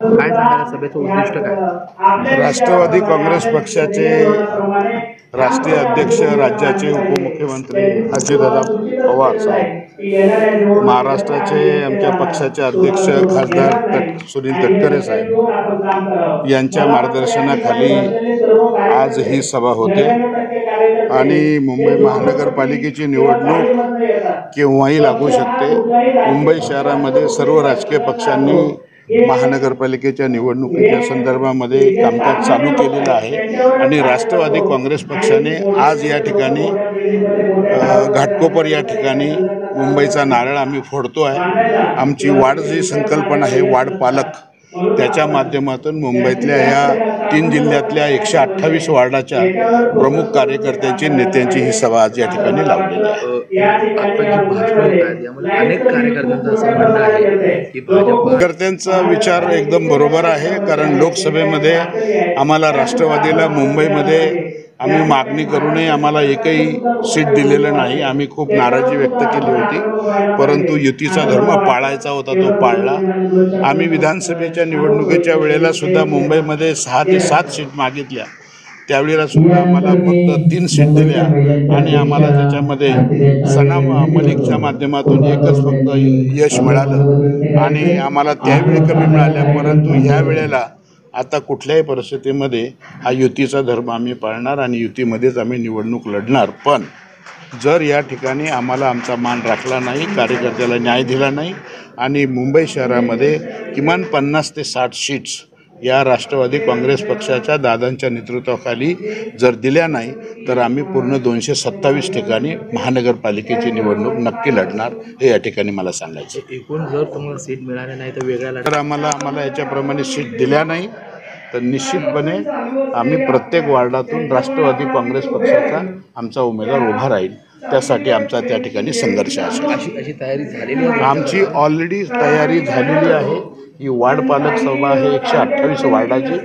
काय सांगायला सभेचं उद्दिष्ट काय? राष्ट्रवादी काँग्रेस पक्षाचे राष्ट्रीय अध्यक्ष, राज्याचे उपमुख्यमंत्री अजितदादा पवार साहेब, महाराष्ट्राचे आमच्या पक्षाचे अध्यक्ष खासदार सुनील तटकरे साहेब यांच्या मार्गदर्शनाखाली आज ही सभा होते आणि मुंबई महानगरपालिकेची निवडणूक केव्हाही लागू शकते। मुंबई शहरामध्ये सर्व राजकीय पक्षांनी महानगरपालिकेच्या निवडणुकीच्या संदर्भामध्ये कामकाज चालू केलेलं आहे आणि राष्ट्रवादी काँग्रेस पक्षाने आज या ठिकाणी घाटकोपर या ठिकाणी मुंबईचा नारळ आम्ही फोडतो आहे। आमची वाढ जी संकल्पना आहे, वाढ पालक, त्याच्या माध्यमातून मुंबईतल्या या 3 जिल्ह्यातल्या 128 वार्डाच्या प्रमुख कार्यकर्त्यांची, नेत्यांची ही सभा आज या ठिकाणी लावलेली आहे। आता जी भाषणं होत आहेत यामध्ये अनेक कार्यकर्त्यांचं असं म्हणणं आहे की कार्यकर्त्यांचा विचार एकदम बरोबर आहे, कारण लोकसभेमध्ये आम्हाला राष्ट्रवादीला मुंबईमध्ये आम्ही मागणी करूनही आम्हाला एकही सीट दिलेलं नाही। आम्ही खूप नाराजी व्यक्त केली होती, परंतु युतीचा धर्म पाळायचा होता, तो पाळला। आम्ही विधानसभेच्या निवडणुकीच्या वेळेला सुद्धा मुंबईमध्ये 6 ते 7 सीट मागितल्या, त्यावेळेला सुद्धा आम्हाला फक्त 3 सीट दिल्या आणि आम्हाला त्याच्यामध्ये सना मलिकच्या माध्यमातून एकच फक्त यश मिळालं आणि आम्हाला त्यावेळी कमी मिळाल्या। परंतु ह्या वेळेला आता कुठल्याही परिस्थितीमध्ये हा युतीचा धर्म आम्ही पाळणार आणि युतीमध्येच आम्ही निवडणूक लढणार। पण जर या ठिकाणी आम्हाला आमचा मान राखला नाही, कार्यकर्त्याला न्याय दिला नाही आणि मुंबई शहरामध्ये किमान 50 ते 60 सीट्स या राष्ट्रवादी काँग्रेस पक्षाच्या दादांच्या नेतृत्वाखाली जर दिल्या नाही तर आम्ही पूर्ण 227 ठिकाणी महानगरपालिकेची निवडणूक नक्की लढणार, हे या ठिकाणी मला सांगायचं। एकूण जर तुम्हाला सीट मिळाली नाही तर वेगळ्या तर आम्हाला याच्याप्रमाणे सीट दिल्या नाही तर निश्चितपणे आम्ही प्रत्येक वार्डातून राष्ट्रवादी काँग्रेस पक्षाचा आमचा उमेदवार उभा राहील, त्यासाठी आमचा त्या ठिकाणी संघर्ष असेल। अशी तयारी झालेली आहे? आमची ऑलरेडी तयारी झालेली आहे। ही वार्ड पालक सभा आहे 128 वार्डाची।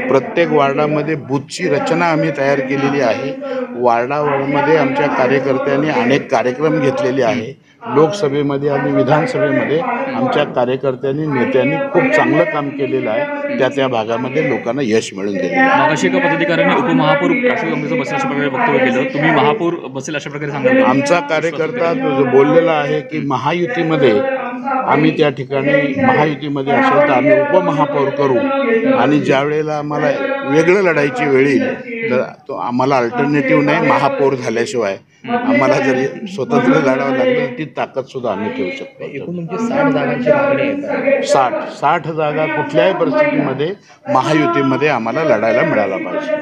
प्रत्येक वार्डामध्ये बूथची रचना आम्ही तयार केलेली आहे। वार्डामध्ये आमच्या कार्यकर्त्यांनी अनेक कार्यक्रम घेतलेले आहे। लोकसभेमध्ये आणि विधानसभेमध्ये आमच्या कार्यकर्त्यांनी, नेत्यांनी खूप चांगलं काम केलेलं आहे, त्या भागामध्ये लोकांना यश मिळून दिलेलं आहे। मगाशी एका पदाधिकाऱ्यांनी उपमहापौर राष्ट्रीय काँग्रेसचं बसेल अशा प्रकारे वक्तव्य केलं, तुम्ही महापौर बसेल अशा प्रकारे सांगा। आमचा कार्यकर्ता जो बोललेला आहे की महायुतीमध्ये आम्ही त्या ठिकाणी महायुतीमध्ये असेल तर आम्ही उपमहापौर करू आणि ज्या वेळेला आम्हाला वेगळं लढायची वेळ येईल तर तो आम्हाला अल्टरनेटिव्ह नाही, महापौर झाल्याशिवाय आम्हाला जरी स्वतंत्र लढावं लागलं ती ताकदसुद्धा आम्ही ठेवू शकतो। एकूण म्हणजे 60 जागांची मागणी आहे। 60 जागा कुठल्याही परिस्थितीमध्ये महायुतीमध्ये आम्हाला लढायला मिळायला पाहिजे।